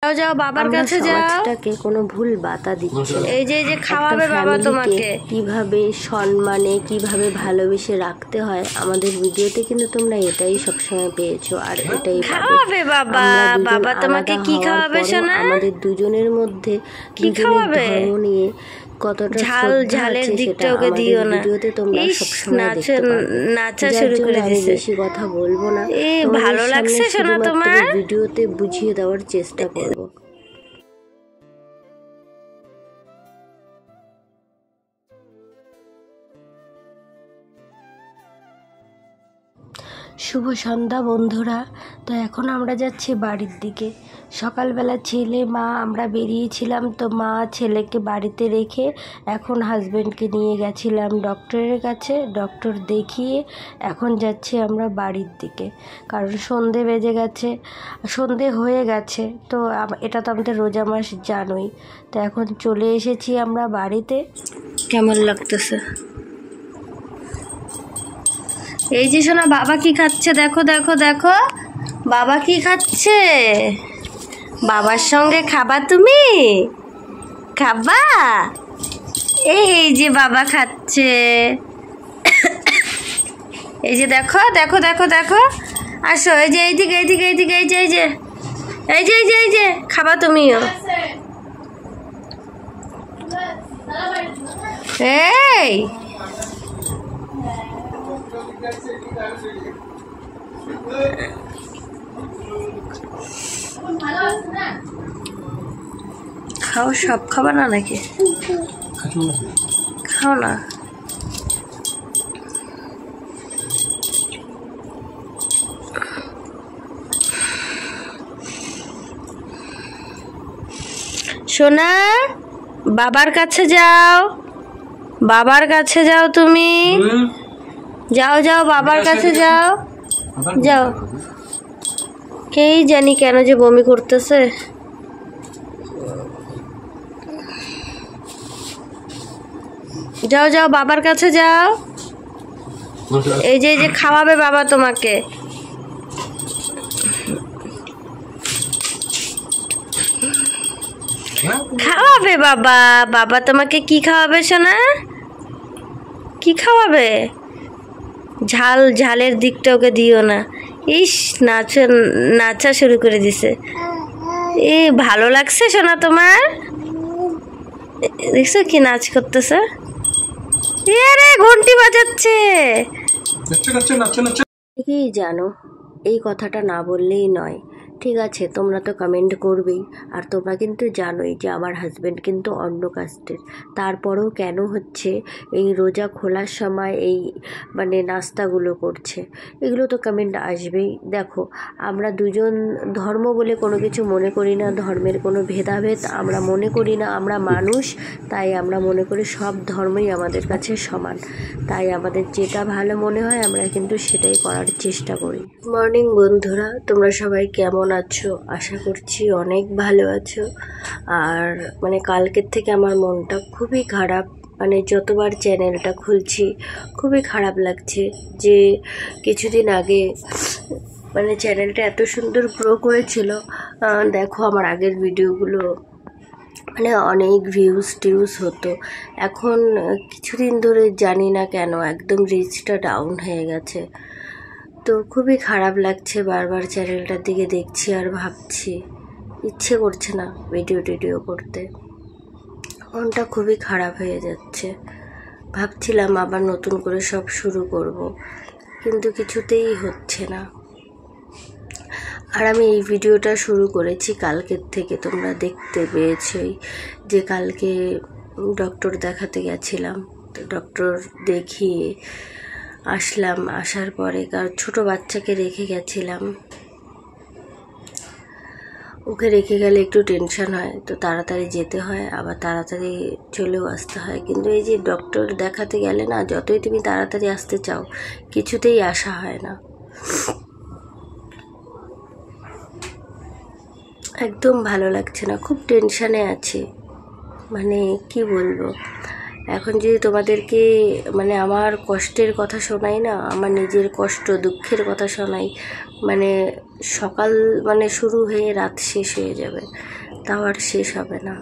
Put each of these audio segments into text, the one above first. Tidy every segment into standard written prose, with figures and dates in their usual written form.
যাও যাও বাবার কাছে যাও। সমাজটাকে কোনো ভুল বাতা দিচ্ছে। এই যে খাওয়াবে বাবা তোমাকে, কিভাবে সম্মানে কিভাবে ভালোবেসে রাখতে হয় আমাদের ভিডিওতে কিন্তু তোমরা এটাই সবসময় পেয়েছো, আর এটাই খাওয়াবে বাবা। বাবা তোমাকে কি খাওয়াবে শোনা? আমাদের দুজনের মধ্যে কি খাওয়াবে ধর্ম নিয়ে কতটা ঝালের দিকটা ওকে দিও না। ভিডিওতে তোমরা সবসময় দেখতে পাবে। নাচা শুরু করে দিয়েছে। বেশি কথা বলবো না, ভালো লাগছে শোনা তোমার? ভিডিওতে বুঝিয়ে দেওয়ার চেষ্টা করব। শুভ সন্ধ্যা বন্ধুরা। তো এখন আমরা যাচ্ছি বাড়ির দিকে। সকালবেলা ছেলে মা আমরা বেরিয়েছিলাম, তো মা ছেলেকে বাড়িতে রেখে এখন হাজব্যান্ডকে নিয়ে গেছিলাম ডক্টরের কাছে। ডক্টর দেখিয়ে এখন যাচ্ছি আমরা বাড়ির দিকে, কারণ সন্ধে বেজে গেছে, সন্ধে হয়ে গেছে। তো এটা তো আমাদের রোজা মাস জানোই। তো এখন চলে এসেছি আমরা বাড়িতে। কেমন লাগতেছে? এই যে শোনা বাবা কি খাচ্ছে, দেখো দেখো দেখো বাবা কি খাচ্ছে। বাবার সঙ্গে খাবা তুমি? খাবা? এই যে বাবা খাচ্ছে। এই যে দেখো দেখো দেখো দেখো, আসো এই যে এইদিকে এইদিকে এইদিকে, এই যে এই যে এই যে এই যে এই যে খাবা তুমিও। এই খাও, সব খাবা না নাকি? খাও না। সোনা বাবার কাছে যাও, বাবার কাছে যাও তুমি। যাও যাও বাবার কাছে যাও যাও। কেই জানি কেন যে বমি করতেছে। যাও যাও বাবার কাছে যাও। এই যে খাওয়াবে বাবা তোমাকে। খাওয়াবে বাবা। বাবা তোমাকে কি খাওয়াবে সোনা? কি খাওয়াবে? ঝালের দিকটা ওকে দিও না। ইস নাচা শুরু করে দিছে। ভালো লাগছে সোনা তোমার? দেখছো কি নাচ করতেছে? রে ঘন্টি বাজাচ্ছে। ঠিকই জানো, এই কথাটা না বললেই নয়। ঠিক আছে, তোমরা তো কমেন্ট করবেই, আর তোমরা কিন্তু জানোই যে আমার হাজব্যান্ড কিন্তু অন্য কাস্টের। তারপরেও কেন হচ্ছে এই রোজা খোলার সময় এই নাস্তাগুলো করছে, এগুলো তো কমেন্ট আসবেই। দেখো, আমরা দুজন ধর্ম বলে কোনো কিছু মনে করি না, ধর্মের কোনো ভেদাভেদ আমরা মনে করি না। আমরা মানুষ, তাই আমরা মনে করি সব ধর্মই আমাদের কাছে সমান। তাই আমাদের যেটা ভালো মনে হয় আমরা কিন্তু সেটাই করার চেষ্টা করি। মর্নিং বন্ধুরা, তোমরা সবাই কেমন আছো? আশা করছি অনেক ভালো আছো। আর কালকের থেকে আমার মনটা খুবই খারাপ। যতবার চ্যানেলটা খুলছি খুবই খারাপ লাগছে যে কিছুদিন আগে চ্যানেলটা এত সুন্দর গ্রো করেছিল। দেখো আমার আগের ভিডিওগুলো অনেক ভিউজ হতো। এখন কিছুদিন ধরে জানি না কেন একদম রিচটা ডাউন হয়ে গেছে। তো খুবই খারাপ লাগছে, বারবার চ্যানেলটার দিকে দেখছি আর ভাবছি, ইচ্ছে করছে না ভিডিও করতে। মনটা খুবই খারাপ হয়ে যাচ্ছে। ভাবছিলাম আবার নতুন করে সব শুরু করব, কিন্তু কিছুতেই হচ্ছে না। আর আমি এই ভিডিওটা শুরু করেছি কালকের থেকে। তোমরা দেখতে পেয়েছই যে কালকে ডক্টর দেখাতে গেছিলাম। তো ডক্টর দেখিয়ে আসলাম। আসার পরে ছোটো বাচ্চাকে রেখে গেছিলাম। ওকে রেখে গেলে একটু টেনশন হয়, তো তাড়াতাড়ি যেতে হয়, আবার তাড়াতাড়ি চলেও আসতে হয়। কিন্তু এই যে ডক্টর দেখাতে গেলে না, যতই তুমি তাড়াতাড়ি আসতে চাও কিছুতেই আসা হয় না। একদম ভালো লাগছে না, খুব টেনশানে আছি। কি বলবো, এখন যদি তোমাদেরকে মানে আমার কষ্টের কথা শোনাই না, আমার নিজের কষ্ট দুঃখের কথা শোনাই, মানে সকাল মানে শুরু হয়ে রাত শেষ হয়ে যাবে, তাও আর শেষ হবে না।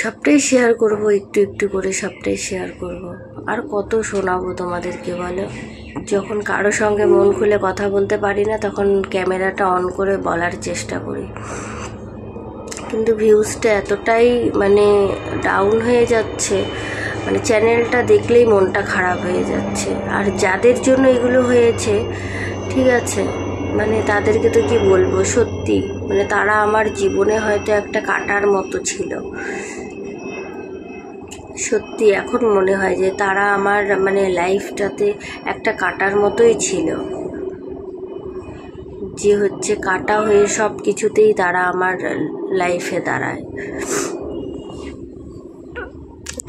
সবটাই শেয়ার করব, একটু একটু করে সবটাই শেয়ার করব। আর কত শোনাবো তোমাদেরকে বলো? যখন কারো সঙ্গে মন খুলে কথা বলতে পারি না, তখন ক্যামেরাটা অন করে বলার চেষ্টা করি, কিন্তু ভিউজটা এতটাই মানে ডাউন হয়ে যাচ্ছে, মানে চ্যানেলটা দেখলেই মনটা খারাপ হয়ে যাচ্ছে। আর যাদের জন্য এগুলো হয়েছে, ঠিক আছে, মানে তাদেরকে তো কি বলবো, সত্যি মানে তারা আমার জীবনে হয়তো একটা কাঁটার মতো ছিল। সত্যি এখন মনে হয় যে তারা আমার মানে লাইফটাতে একটা কাঁটার মতোই ছিল, যে হচ্ছে কাটা হয়ে সব কিছুতেই তারা আমার লাইফে দাঁড়ায়।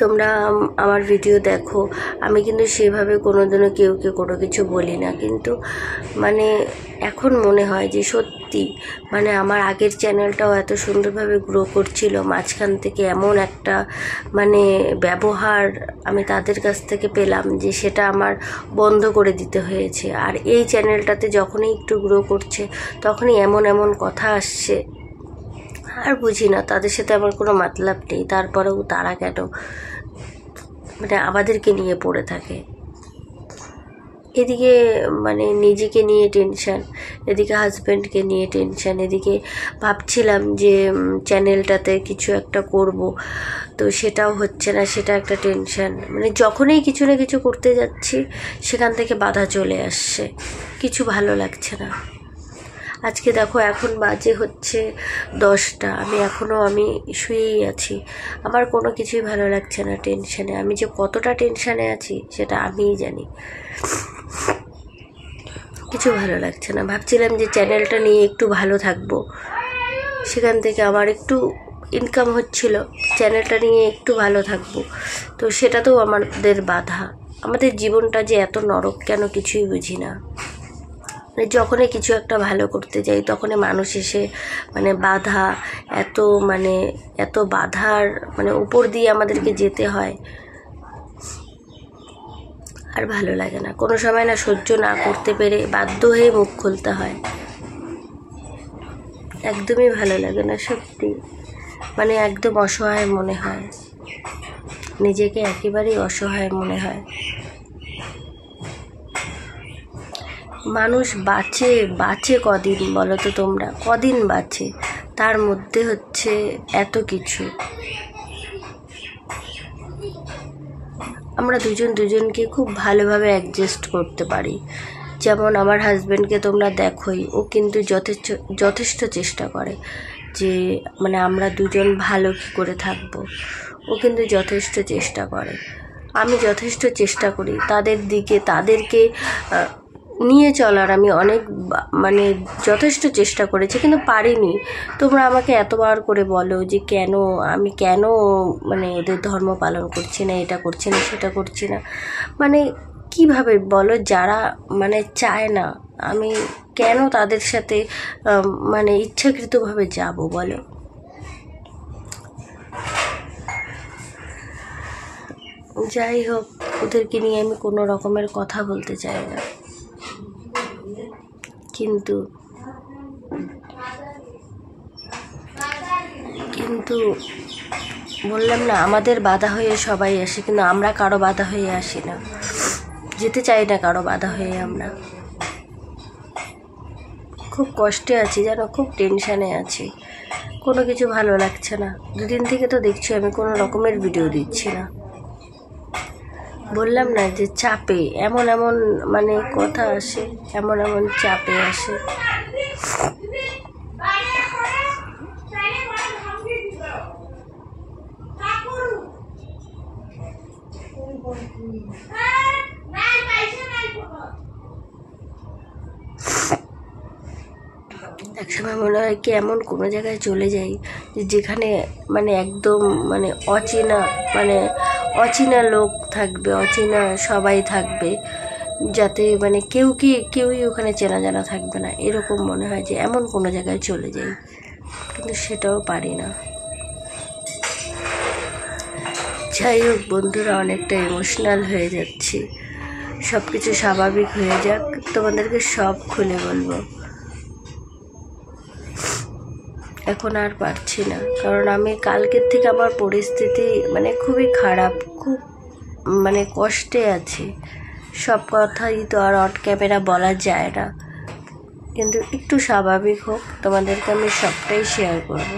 তোমরা আমার ভিডিও দেখো, আমি কিন্তু সেভাবে কোনোদিনও কেউকে কোনো কিছু বলি না, কিন্তু মানে এখন মনে হয় যে সত্যি মানে আমার আগের চ্যানেলটাও এত সুন্দরভাবে গ্রো করছিল, মাঝখান থেকে এমন একটা মানে ব্যবহার আমি তাদের কাছ থেকে পেলাম যে সেটা আমার বন্ধ করে দিতে হয়েছে। আর এই চ্যানেলটাতে যখনই একটু গ্রো করছে, তখনই এমন এমন কথা আসছে, আর বুঝি না, তাদের সাথে আমার কোনো মতলব নেই, তারপরেও তারা কেন মানে আমাদেরকে নিয়ে পড়ে থাকে। এদিকে মানে নিজেকে নিয়ে টেনশন, এদিকে হাজব্যান্ডকে নিয়ে টেনশন, এদিকে ভাবছিলাম যে চ্যানেলটাতে কিছু একটা করব, তো সেটাও হচ্ছে না, সেটা একটা টেনশন। মানে যখনই কিছু না কিছু করতে যাচ্ছি, সেখান থেকে বাধা চলে আসছে, কিছু ভালো লাগছে না। আজকে দেখো এখন বাজে হচ্ছে 10টা, আমি এখনও শুয়েই আছি, আমার কোনো কিছুই ভালো লাগছে না, টেনশানে। আমি যে কতটা টেনশানে আছি সেটা আমিই জানি, কিছু ভালো লাগছে না। ভাবছিলাম যে চ্যানেলটা নিয়ে একটু ভালো থাকবো, সেখান থেকে আমার একটু ইনকাম হচ্ছিল, চ্যানেলটা নিয়ে একটু ভালো থাকবো, তো সেটাতেও আমাদের বাধা। আমাদের জীবনটা যে এত নরক কেন, কিছুই বুঝি না। মানে যখনই কিছু একটা ভালো করতে যাই, তখনই মানুষ এসে মানে বাধা, এত বাধার মানে উপর দিয়ে আমাদেরকে যেতে হয়, আর ভালো লাগে না। কোনো সময় না সহ্য না করতে পেরে বাধ্য হয়ে মুখ খুলতে হয়, একদমই ভালো লাগে না সত্যি, মানে একদম অসহায় মনে হয়, নিজেকে একেবারেই অসহায় মনে হয়। মানুষ বাঁচে কদিন বলো তো তোমরা, কদিন বাঁচে, তার মধ্যে হচ্ছে এত কিছু। আমরা দুজনকে খুব ভালোভাবে অ্যাডজাস্ট করতে পারি, যেমন আমার হাজব্যান্ডকে তোমরা দেখোই, ও কিন্তু যথেষ্ট চেষ্টা করে যে মানে আমরা দুজন ভালো কী করে থাকবো, ও কিন্তু যথেষ্ট চেষ্টা করে। আমি যথেষ্ট চেষ্টা করি তাদেরকে নিয়ে চলার, আমি অনেক মানে যথেষ্ট চেষ্টা করেছি, কিন্তু পারিনি। তোমরা আমাকে এতবার করে বলো যে আমি কেন মানে ওদের ধর্ম পালন করছি না, এটা করছি না, সেটা করছি না, মানে কিভাবে বলো, যারা মানে চায় না, আমি কেন তাদের সাথে মানে ইচ্ছাকৃতভাবে যাব বলো? যাই হোক, ওদেরকে নিয়ে আমি কোনো রকমের কথা বলতে চাই না, কিন্তু বললাম না, আমাদের বাধা হয়ে সবাই আসে, কিন্তু আমরা কারো বাধা হয়ে আসি না, যেতে চাই না কারো বাধা হয়ে। আমরা খুব কষ্টে আছি জানো, খুব টেনশানে আছি, কোনো কিছু ভালো লাগছে না। দুদিন থেকে তো দেখছি আমি কোনো রকমের ভিডিও দিচ্ছি না, বললাম না যে চাপে এমন মানে কথা আসে, এমন চাপে আসে। একসময় মনে হয় কি এমন কোনো জায়গায় চলে যাই যেখানে মানে একদম মানে অচেনা লোক থাকবে, অচেনা সবাই থাকবে, যাতে মানে কেউই ওখানে চেনা জানা থাকবে না, এরকম মনে হয় যে এমন কোনো জায়গায় চলে যাই, কিন্তু সেটাও পারি না। যাই হোক বন্ধুরা, অনেকটা ইমোশনাল হয়ে যাচ্ছি। সব কিছু স্বাভাবিক হয়ে যাক, তোমাদেরকে সব খুলে বলবো। এখন আর পারছি না, কারণ আমি কালকের থেকে আমার পরিস্থিতি মানে খুবই খারাপ, খুব মানে কষ্টে আছি। সব কথাই তো আর অন ক্যামেরা বলা যায় না, কিন্তু একটু স্বাভাবিক হোক, তোমাদেরকে আমি সবটাই শেয়ার করবো।